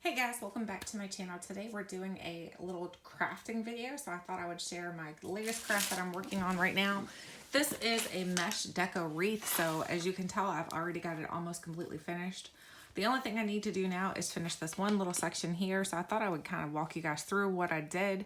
Hey guys, welcome back to my channel. Today we're doing a little crafting video, so I thought I would share my latest craft that I'm working on right now. This is a mesh deco wreath, so as you can tell, I've already got it almost completely finished. The only thing I need to do now is finish this one little section here, so I thought I would kind of walk you guys through what I did.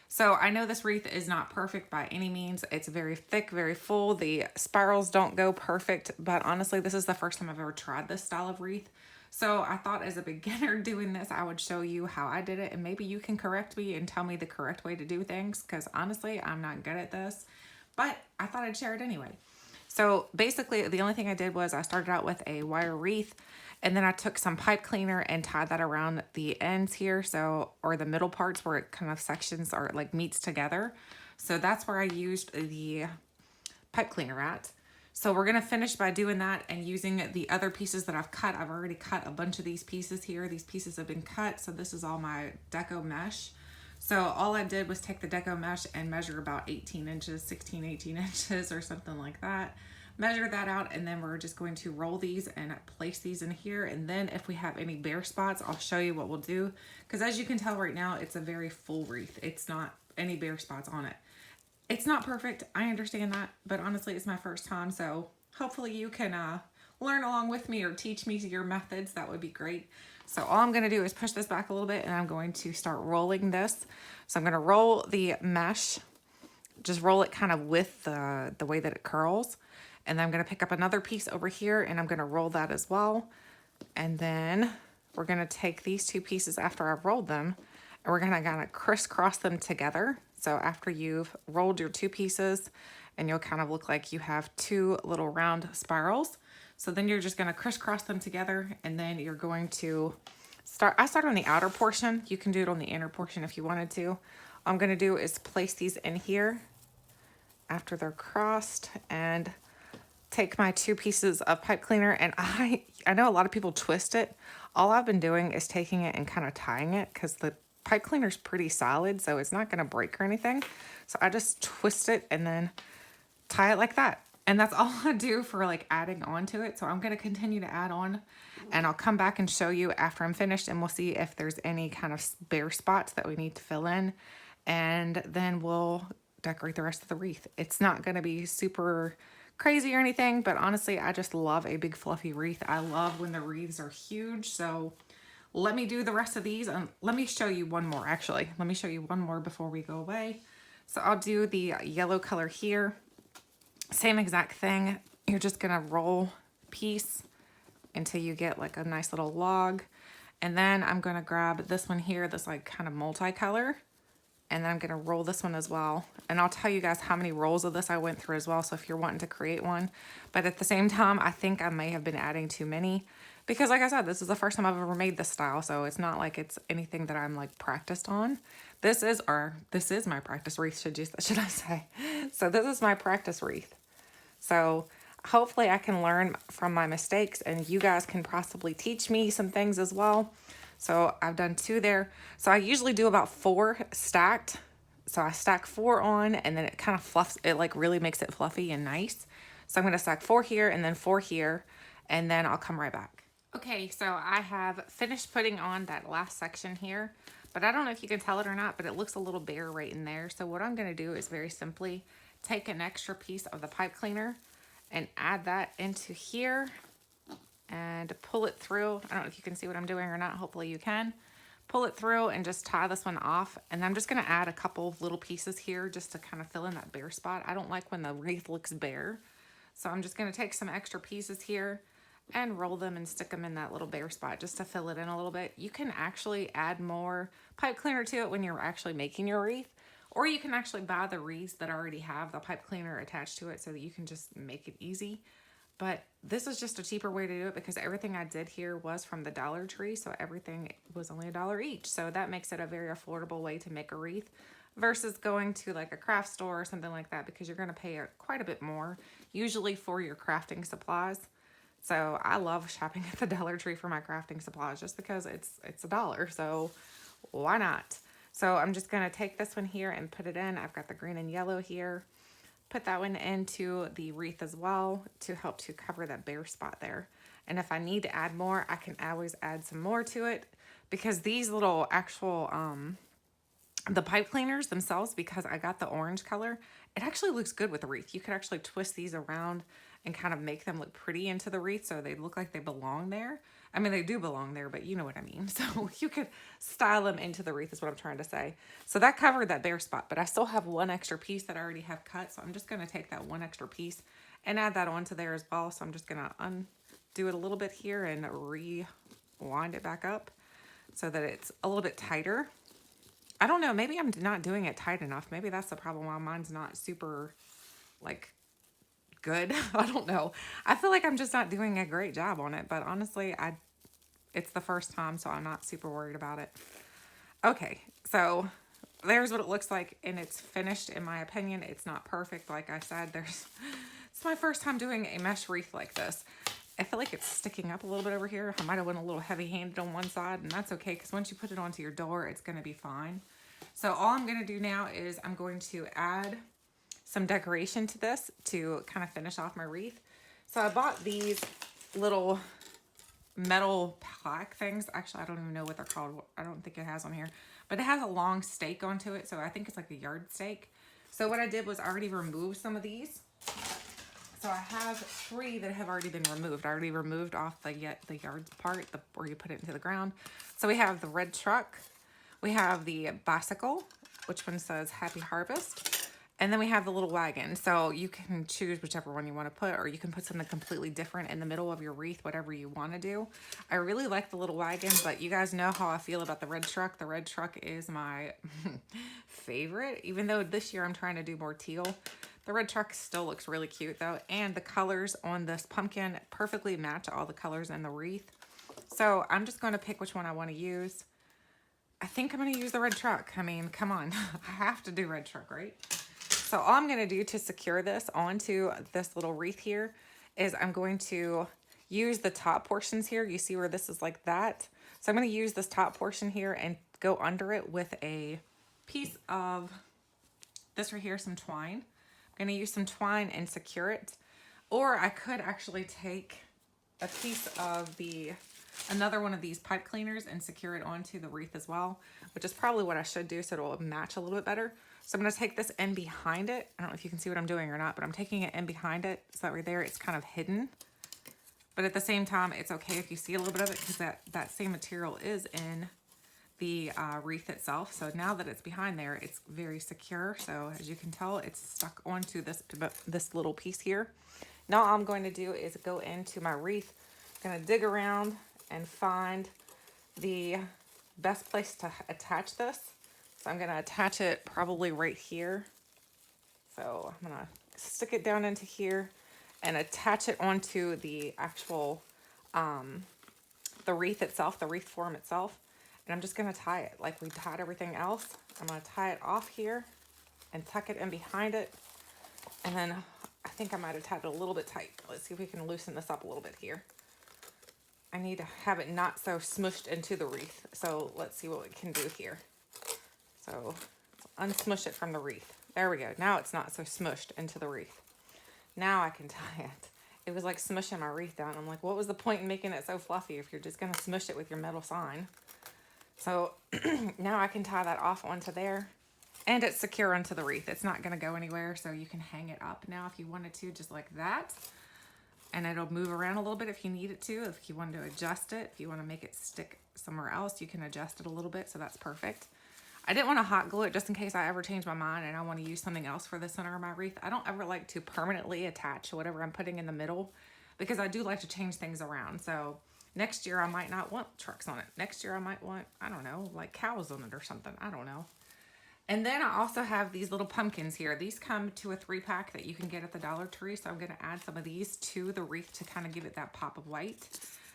So I know this wreath is not perfect by any means. It's very thick, very full. The spirals don't go perfect, but honestly, this is the first time I've ever tried this style of wreath. So I thought as a beginner doing this, I would show you how I did it, and maybe you can correct me and tell me the correct way to do things, because honestly, I'm not good at this, but I thought I'd share it anyway. So basically, the only thing I did was I started out with a wire wreath, and then I took some pipe cleaner and tied that around the ends here, so, or the middle parts where it kind of sections or like meets together. So that's where I used the pipe cleaner at. So we're gonna finish by doing that and using the other pieces that I've cut. I've already cut a bunch of these pieces here. These pieces have been cut, so this is all my deco mesh. So all I did was take the deco mesh and measure about 18 inches, 16, 18 inches or something like that. Measure that out, and then we're just going to roll these and place these in here. And then if we have any bare spots, I'll show you what we'll do. Because as you can tell right now, it's a very full wreath. It's not any bare spots on it. It's not perfect, I understand that, but honestly, it's my first time, so hopefully you can learn along with me or teach me your methods. That would be great. So all I'm gonna do is push this back a little bit, and I'm going to start rolling this. So I'm gonna roll the mesh, just roll it kind of with the way that it curls. And then I'm gonna pick up another piece over here, and I'm gonna roll that as well. And then we're gonna take these two pieces after I've rolled them, and we're gonna kind of crisscross them together. So after you've rolled your two pieces, and you'll kind of look like you have two little round spirals. So then you're just gonna crisscross them together, and then you're going to I start on the outer portion. You can do it on the inner portion if you wanted to. All I'm gonna do is place these in here after they're crossed, and take my two pieces of pipe cleaner, and I know a lot of people twist it. All I've been doing is taking it and kind of tying it, because the pipe cleaner is pretty solid, so it's not going to break or anything. So I just twist it and then tie it like that. And that's all I do for like adding on to it. So I'm going to continue to add on, and I'll come back and show you after I'm finished, and we'll see if there's any kind of bare spots that we need to fill in. And then we'll decorate the rest of the wreath. It's not going to be super crazy or anything, but honestly, I just love a big fluffy wreath. I love when the wreaths are huge. So let me do the rest of these, and let me show you one more actually. Let me show you one more before we go away. So I'll do the yellow color here. Same exact thing. You're just gonna roll piece until you get like a nice little log. And then I'm gonna grab this one here, this like kind of multicolor. And then I'm gonna roll this one as well. And I'll tell you guys how many rolls of this I went through as well, so if you're wanting to create one. But at the same time, I think I may have been adding too many, because like I said, this is the first time I've ever made this style, so it's not like it's anything that I'm like practiced on. This is my practice wreath, should I say. So this is my practice wreath. So hopefully I can learn from my mistakes, and you guys can possibly teach me some things as well. So I've done two there. So I usually do about 4 stacked. So I stack 4 on, and then it kind of fluffs, it like really makes it fluffy and nice. So I'm gonna stack 4 here and then 4 here, and then I'll come right back. Okay, so I have finished putting on that last section here, but I don't know if you can tell it or not, but it looks a little bare right in there. So what I'm gonna do is very simply take an extra piece of the pipe cleaner and add that into here and pull it through. I don't know if you can see what I'm doing or not. Hopefully you can. Pull it through and just tie this one off. And I'm just gonna add a couple of little pieces here just to kind of fill in that bare spot. I don't like when the wreath looks bare. So I'm just gonna take some extra pieces here and roll them and stick them in that little bare spot just to fill it in a little bit. You can actually add more pipe cleaner to it when you're actually making your wreath, or you can actually buy the wreaths that already have the pipe cleaner attached to it so that you can just make it easy. But this is just a cheaper way to do it, because everything I did here was from the Dollar Tree, so everything was only $1 each. So that makes it a very affordable way to make a wreath versus going to like a craft store or something like that, because you're going to pay quite a bit more usually for your crafting supplies. So I love shopping at the Dollar Tree for my crafting supplies just because it's $1, so why not? So I'm just gonna take this one here and put it in. I've got the green and yellow here. Put that one into the wreath as well to help to cover that bare spot there. And if I need to add more, I can always add some more to it. because these little actual, the pipe cleaners themselves, because I got the orange color, it actually looks good with the wreath. You could actually twist these around and kind of make them look pretty into the wreath so they look like they belong there. I mean, they do belong there, but you know what I mean. So you could style them into the wreath is what I'm trying to say. So that covered that bare spot, but I still have one extra piece that I already have cut. So I'm just going to take that one extra piece and add that onto there as well. So I'm just going to undo it a little bit here and rewind it back up so that it's a little bit tighter. I don't know, maybe I'm not doing it tight enough. Maybe that's the problem why mine's not super, like, good. I don't know. I feel like I'm just not doing a great job on it, but honestly, it's the first time, so I'm not super worried about it. Okay, so there's what it looks like, and it's finished in my opinion. It's not perfect, like I said. It's my first time doing a mesh wreath like this. I feel like it's sticking up a little bit over here. I might have went a little heavy-handed on one side, and that's okay, because once you put it onto your door, it's going to be fine. So all I'm going to do now is I'm going to add some decoration to this to kind of finish off my wreath. So I bought these little metal plaque things. Actually, I don't even know what they're called. I don't think it has on here, but it has a long stake onto it. So I think it's like a yard stake. So what I did was already remove some of these. So I have 3 that have already been removed. I already removed off the yard part, where you put it into the ground. So we have the red truck. We have the bicycle, which one says Happy Harvest. And then we have the little wagon. So you can choose whichever one you want to put, or you can put something completely different in the middle of your wreath, whatever you want to do. I really like the little wagon, but you guys know how I feel about the red truck. The red truck is my favorite, even though this year I'm trying to do more teal. The red truck still looks really cute though. And the colors on this pumpkin perfectly match all the colors in the wreath. So I'm just going to pick which one I want to use. I think I'm going to use the red truck. I mean, come on. I have to do red truck, right? So all I'm going to do to secure this onto this little wreath here is I'm going to use the top portions here. You see where this is like that? So I'm going to use this top portion here and go under it with a piece of this right here, some twine. I'm going to use some twine and secure it. Or I could actually take a piece of another one of these pipe cleaners and secure it onto the wreath as well, which is probably what I should do so it'll match a little bit better. So I'm going to take this in behind it. I don't know if you can see what I'm doing or not, but I'm taking it in behind it so that right there it's kind of hidden. But at the same time, it's okay if you see a little bit of it, because that same material is in the wreath itself. So now that it's behind there, it's very secure. So as you can tell, it's stuck onto this little piece here. Now all I'm going to do is go into my wreath. I'm going to dig around and find the best place to attach this. So I'm going to attach it probably right here. So I'm going to stick it down into here and attach it onto the actual, the wreath itself, the wreath form itself. And I'm just going to tie it like we tied everything else. I'm going to tie it off here and tuck it in behind it. And then I think I might have tied it a little bit tight. Let's see if we can loosen this up a little bit here. I need to have it not so smushed into the wreath. So let's see what we can do here. So unsmush it from the wreath. There we go. Now it's not so smushed into the wreath. Now I can tie it. It was like smushing my wreath down. I'm like, what was the point in making it so fluffy if you're just going to smush it with your metal sign? So now I can tie that off onto there. And it's secure onto the wreath. It's not going to go anywhere, so you can hang it up now if you wanted to, just like that. And it'll move around a little bit if you need it to. If you want to adjust it, if you want to make it stick somewhere else, you can adjust it a little bit, so that's perfect. I didn't want to hot glue it just in case I ever change my mind and I want to use something else for the center of my wreath. I don't ever like to permanently attach whatever I'm putting in the middle, because I do like to change things around. So next year I might not want trucks on it. Next year I might want, I don't know, like cows on it or something. I don't know. And then I also have these little pumpkins here. These come to a 3-pack that you can get at the Dollar Tree. So I'm going to add some of these to the wreath to kind of give it that pop of white.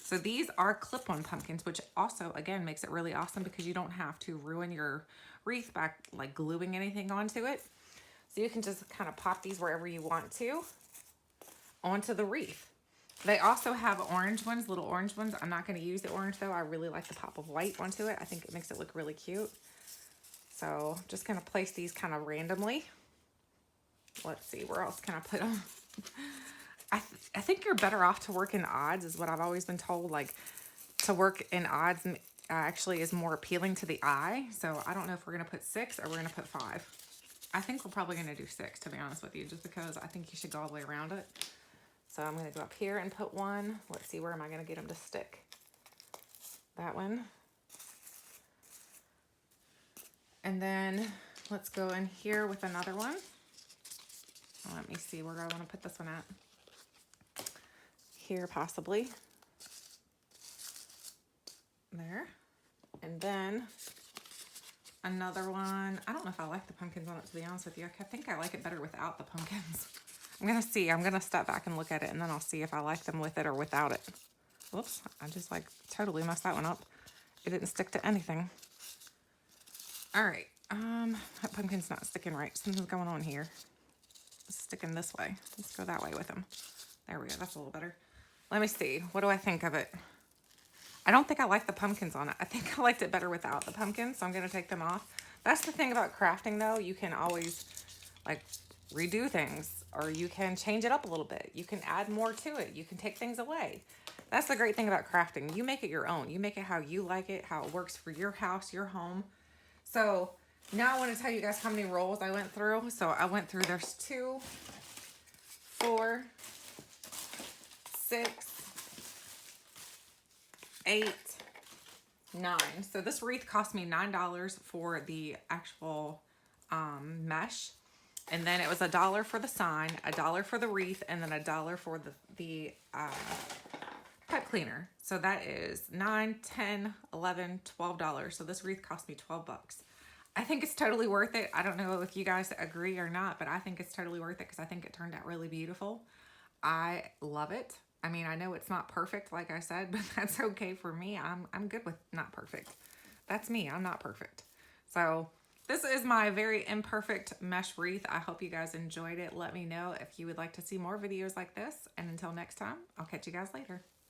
So these are clip-on pumpkins, which also, again, makes it really awesome because you don't have to ruin your wreath by like gluing anything onto it. So you can just kind of pop these wherever you want to onto the wreath. They also have orange ones, little orange ones. I'm not going to use the orange though. I really like the pop of white onto it. I think it makes it look really cute. So I'm just going to place these kind of randomly. Let's see, where else can I put them? I think you're better off to work in odds is what I've always been told, like to work in odds actually is more appealing to the eye. So I don't know if we're going to put 6 or we're going to put 5. I think we're probably going to do 6, to be honest with you, just because I think you should go all the way around it. So I'm going to go up here and put 1. Let's see, where am I going to get them to stick? That one. And then let's go in here with another one. Let me see where I want to put this one at. Here, possibly. There. And then another one. I don't know if I like the pumpkins on it, to be honest with you. I think I like it better without the pumpkins. I'm going to see. I'm going to step back and look at it, and then I'll see if I like them with it or without it. Whoops. I just like totally messed that one up. It didn't stick to anything. All right. That pumpkin's not sticking right. Something's going on here. It's sticking this way. Let's go that way with them. There we go. That's a little better. Let me see. What do I think of it? I don't think I like the pumpkins on it. I think I liked it better without the pumpkins, so I'm going to take them off. That's the thing about crafting, though. You can always, like, redo things, or you can change it up a little bit. You can add more to it. You can take things away. That's the great thing about crafting. You make it your own. You make it how you like it, how it works for your house, your home. So now I want to tell you guys how many rolls I went through. So I went through, there's 2, 4, 6, 8, 9. So this wreath cost me $9 for the actual mesh. And then it was $1 for the sign, $1 for the wreath, and then $1 for the pipe cleaner. So that is $9, $10, $11, $12. So this wreath cost me 12 bucks. I think it's totally worth it. I don't know if you guys agree or not, but I think it's totally worth it because I think it turned out really beautiful. I love it. I mean, I know it's not perfect, like I said, but that's okay for me. I'm good with not perfect. That's me. I'm not perfect. So this is my very imperfect mesh wreath. I hope you guys enjoyed it. Let me know if you would like to see more videos like this. And until next time, I'll catch you guys later.